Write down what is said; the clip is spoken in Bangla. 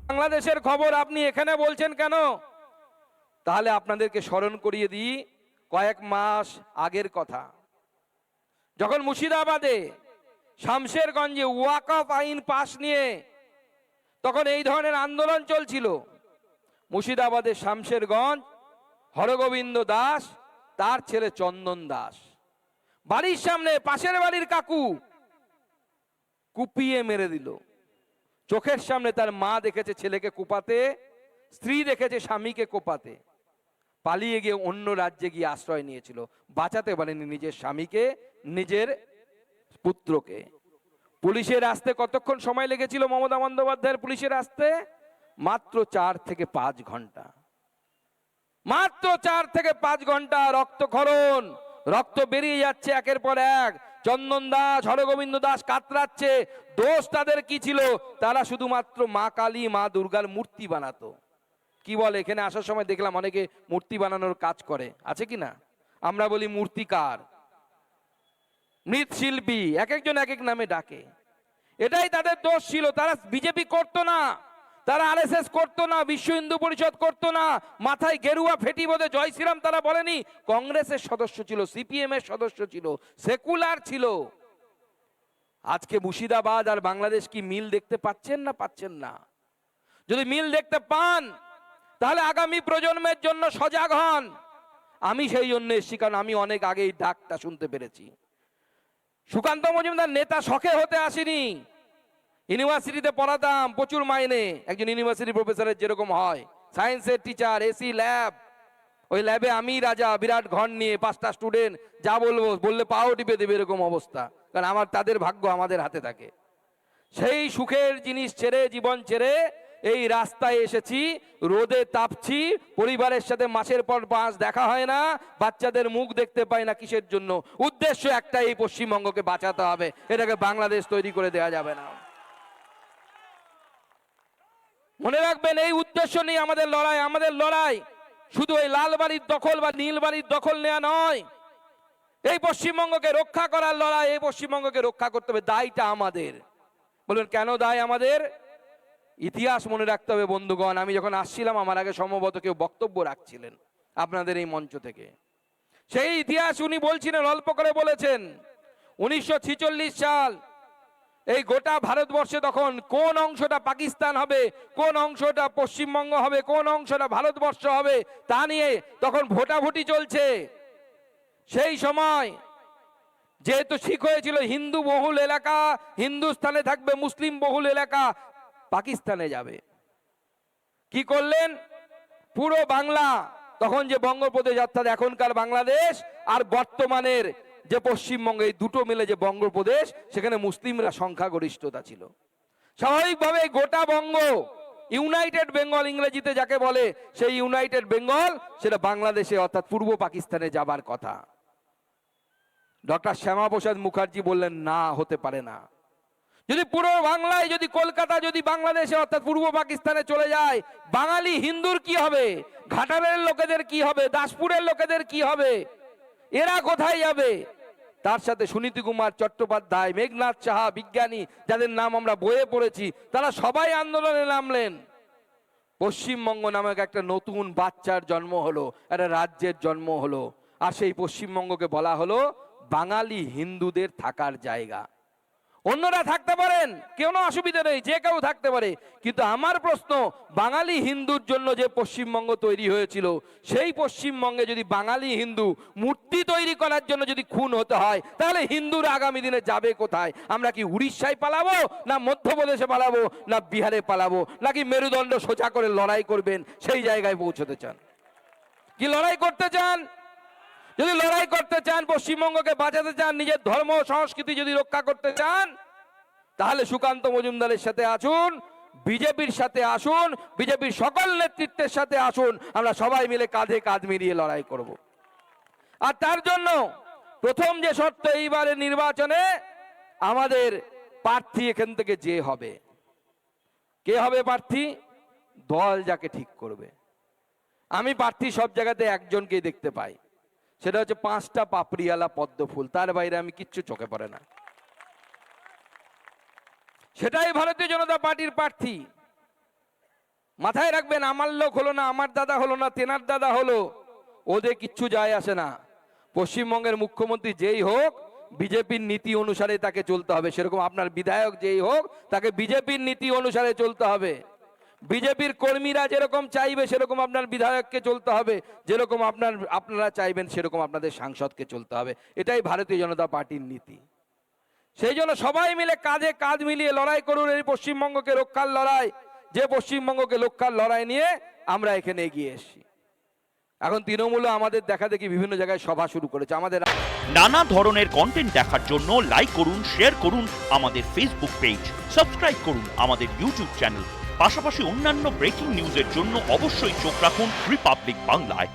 বাংলাদেশের খবর আপনি এখানে বলছেন কেন? তাহলে আপনাদেরকে স্মরণ করিয়ে দিই কয়েক মাস আগের কথা, যখন মুর্শিদাবাদে শামশেরগঞ্জে ওয়াকফ আইন পাশ নিয়ে তখন এই ধরনের আন্দোলন চলছিল। মুর্শিদাবাদের শামশেরগঞ্জ, হরগোবিন্দ দাস তার ছেলে চন্দন দাস বাড়ির সামনে পাশের বাড়ির কাকু কুপিয়ে মেরে দিল। চোখের সামনে তার মা দেখেছে ছেলেকে কোপাতে, স্ত্রী দেখেছে স্বামীকে কোপাতে, পালিয়ে গিয়ে অন্য রাজ্যে গিয়ে আশ্রয় নিয়েছিল, বাঁচাতে পারেনি নিজের স্বামীকে, নিজের পুত্রকে। পুলিশের আসতে কতক্ষণ সময় লেগেছিল মমতা বন্দ্যোপাধ্যায়ের পুলিশের আসতে? মাত্র 4 থেকে 5 ঘন্টা। মাত্র 4 থেকে 5 ঘন্টা। রক্তক্ষরণ, রক্ত বেরিয়ে যাচ্ছে একের পর এক। চন্দন দাস, হরগোবিন্দ দাস কাতরাচ্ছে। দোষ তাদের কি ছিল? তারা শুধুমাত্র মা কালী, মা দুর্গার মূর্তি বানাতো। কি বলে, এখানে আসার সময় দেখলাম অনেকে মূর্তি বানানোর কাজ করে, আছে কি না? আমরা বলি মূর্তিকার, মৃৎশিল্পী, এক একজন এক এক নামে ডাকে। এটাই তাদের দোষ ছিল। তারা বিজেপি করতো না, তারা আরএসএস করতো না, বিশ্ব হিন্দু পরিষদ করতো না, মাথায় গেরুয়া ফেটি বোধে জয় শ্রীরাম তারা বলেনি। কংগ্রেসের সদস্য ছিল, সিপিএম এর সদস্য ছিল, সেকুলার ছিল। আজকে মুর্শিদাবাদ আর বাংলাদেশ কি মিল দেখতে পাচ্ছেন না পাচ্ছেন না? যদি মিল দেখতে পান তাহলে আগামী প্রজন্মের জন্য সজাগ হন। আমি সেই জন্য এসেছি, কারণ আমি অনেক আগে এই ডাকটা শুনতে পেরেছি। সুকান্ত মজুমদার নেতা শখে হতে আসেনি। ইউনিভার্সিটিতে পড়াতাম, প্রচুর মাইনে, একজন ইউনিভার্সিটি প্রফেসরের যেরকম হয়, সায়েন্সের টিচার, এসি ল্যাব, ওই ল্যাবে আমি রাজা, বিরাট ঘর নিয়ে 5টা স্টুডেন্ট, যা বলবো বললে পাও টিপে দেবে, এরকম অবস্থা। কারণ আমার তাদের ভাগ্য আমাদের হাতে থাকে। সেই সুখের জিনিস ছেড়ে, জীবন ছেড়ে এই রাস্তায় এসেছি, রোদে তাপছি, পরিবারের সাথে মাসের পর মাস দেখা হয় না, বাচ্চাদের মুখ দেখতে পাই না। কিসের জন্য? উদ্দেশ্য একটা, এই পশ্চিমবঙ্গকে বাঁচাতে হবে, এটাকে বাংলাদেশ তৈরি করে দেওয়া যাবে না। মনে রাখবেন, এই উদ্দেশ্য নিয়ে আমাদের লড়াই। আমাদের লড়াই শুধু ওই লাল বাড়ির দখল বা নীল বাড়ির দখল নেওয়া নয়, এই পশ্চিমবঙ্গকে রক্ষা করার লড়াই। এই পশ্চিমবঙ্গকে রক্ষা করতে হবে, দায়টা আমাদের। বলুন কেন দায় আমাদের? ইতিহাস মনে রাখতে হবে বন্ধুগণ। আমি যখন আসছিলাম, আমার আগে সম্ভবত কেউ বক্তব্য রাখছিলেন আপনাদের এই মঞ্চ থেকে, সেই ইতিহাস উনি বলছিলেন, অল্প করে বলেছেন। 1946 সাল, এই গোটা ভারতবর্ষে তখন কোন অংশটা পাকিস্তান হবে, কোন অংশটা পশ্চিমবঙ্গ হবে, কোন অংশটা ভারতবর্ষ হবে, তা নিয়ে তখন ভোটাভুটি চলছে। সেই সময় যেহেতু ঠিক হয়েছিল হিন্দু বহুল এলাকা হিন্দুস্তানে থাকবে, মুসলিম বহুল এলাকা পাকিস্তানে যাবে, কি করলেন? পুরো বাংলা, তখন যে বঙ্গপ্রদেশ অর্থাৎ এখনকার বাংলাদেশ আর বর্তমানের যে পশ্চিমবঙ্গ, এই দুটো মিলে যে বঙ্গপ্রদেশ, সেখানে মুসলিমরা সংখ্যাগরিষ্ঠতা ছিল। স্বাভাবিকভাবে গোটা বঙ্গ, ইউনাইটেড বেঙ্গল ইংরেজিতে যাকে বলে, সেই ইউনাইটেড বেঙ্গল সেটা বাংলাদেশে অর্থাৎ পূর্ব পাকিস্তানে যাবার কথা। ডক্টর শ্যামাপ্রসাদ মুখার্জি বললেন না, হতে পারে না। যদি পুরো বাংলায়, যদি কলকাতা যদি বাংলাদেশে অর্থাৎ পূর্ব পাকিস্তানে চলে যায়, বাঙালি হিন্দুর কি হবে? ঘাটালের লোকেদের কি হবে? দাসপুরের লোকেদের কি হবে? এরা কোথায় যাবে? তার সাথে সুনীতি কুমার চট্টোপাধ্যায়, মেঘনাথ সাহা, বিজ্ঞানী, যাদের নাম আমরা বইয়ে পড়েছি, তারা সবাই আন্দোলনে নামলেন। পশ্চিমবঙ্গ নামক একটা নতুন বাচ্চার জন্ম হলো, একটা রাজ্যের জন্ম হলো। আর সেই পশ্চিমবঙ্গকে বলা হলো বাঙালি হিন্দুদের থাকার জায়গা। অন্যরা থাকতে পারেন, কোনো অসুবিধা নেই, যে কেউ থাকতে পারে, কিন্তু আমার প্রশ্ন, বাঙালি হিন্দুর জন্য যে পশ্চিমবঙ্গ তৈরি হয়েছিল, সেই পশ্চিমবঙ্গে যদি বাঙালি হিন্দু মূর্তি তৈরি করার জন্য যদি খুন হতে হয়, তাহলে হিন্দুরা আগামী দিনে যাবে কোথায়? আমরা কি উড়িষ্যায় পালাবো, না মধ্যপ্রদেশে পালাবো, না বিহারে পালাবো, নাকি মেরুদণ্ড সোজা করে লড়াই করবেন? সেই জায়গায় পৌঁছতে চান? কি লড়াই করতে চান? যদি লড়াই করতে চান, পশ্চিমবঙ্গকে বাঁচাতে চান, নিজের ধর্ম সংস্কৃতি যদি রক্ষা করতে চান, তাহলে সুকান্ত মজুমদারের সাথে আসুন, বিজেপির সাথে আসুন, বিজেপির সকল নেতৃত্বের সাথে আসুন, আমরা সবাই মিলে কাঁধে কাঁধ মিলিয়ে লড়াই করব। আর তার জন্য প্রথম যে শর্ত, এইবারের নির্বাচনে আমাদের প্রার্থী এখান থেকে যে হবে, কে হবে প্রার্থী? দল যাকে ঠিক করবে। আমি প্রার্থী সব জায়গাতে একজনকেই দেখতে পাই, সেটা হচ্ছে 5টা পাপড়িওয়ালা পদ্ম ফুল, তার বাইরে আমি কিচ্ছু চোখে পড়ে না। সেটাই ভারতীয় জনতা পার্টির প্রার্থী। মাথায় রাখবেন, আমার লোক হলো না, আমার দাদা হলো না, তেনার দাদা হলো, ওদের কিচ্ছু যায় আসে না। পশ্চিমবঙ্গের মুখ্যমন্ত্রী যেই হোক বিজেপির নীতি অনুসারে তাকে চলতে হবে, সেরকম আপনার বিধায়ক যেই হোক তাকে বিজেপির নীতি অনুসারে চলতে হবে। বিজেপির কর্মীরা যেরকম চাইবে সেরকম আপনার বিধায়ককে চলতে হবে, যেরকম আপনারা চাইবেন সেরকম আপনাদের সাংসদকে চলতে হবে। এটাই ভারতীয় জনতা পার্টির নীতি। সেই জন্য সবাই মিলে কাঁধে কাঁধ মিলিয়ে লড়াই করুন এই পশ্চিমবঙ্গকে রক্ষার লড়াই, যে পশ্চিমবঙ্গকে রক্ষার লড়াই নিয়ে আমরা এখানে এগিয়ে এসেছি। এখন তৃণমূল আমাদের দেখা দেখি বিভিন্ন জায়গায় সভা শুরু করেছে। আমাদের নানা ধরনের কন্টেন্ট দেখার জন্য লাইক করুন, শেয়ার করুন আমাদের ফেসবুক পেজ, সাবস্ক্রাইব করুন আমাদের ইউটিউব চ্যানেল। পাশাপাশি অন্যান্য ব্রেকিং নিউজের জন্য অবশ্যই চোখ রাখুন রিপাবলিক বাংলায়।